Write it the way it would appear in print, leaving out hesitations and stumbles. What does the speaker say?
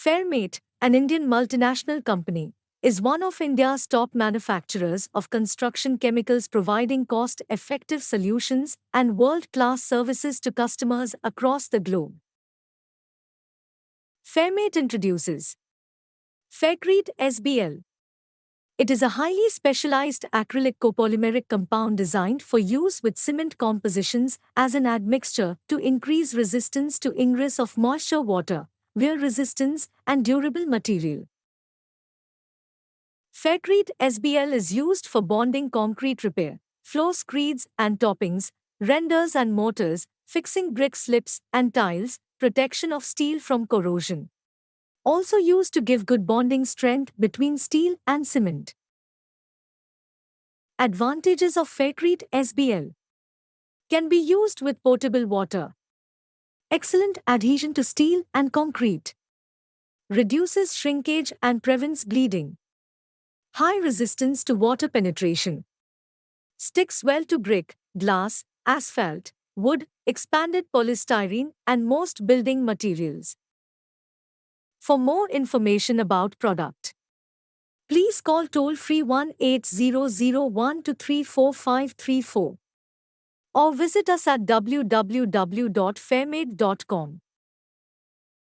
FAIRCRETE, an Indian multinational company, is one of India's top manufacturers of construction chemicals, providing cost-effective solutions and world-class services to customers across the globe. FAIRCRETE introduces FAIRCRETE SBL. It is a highly specialized acrylic copolymeric compound designed for use with cement compositions as an admixture to increase resistance to ingress of moisture, water, wear resistance, and durable material. FAIRCRETE SBL is used for bonding concrete repair, floor screeds and toppings, renders and mortars, fixing brick slips and tiles, protection of steel from corrosion. Also used to give good bonding strength between steel and cement. Advantages of FAIRCRETE SBL: can be used with potable water. Excellent adhesion to steel and concrete. Reduces shrinkage and prevents bleeding. High resistance to water penetration. Sticks well to brick, glass, asphalt, wood, expanded polystyrene, and most building materials. For more information about product, please call toll-free 1-8001-234534 or visit us at www.fairmade.com.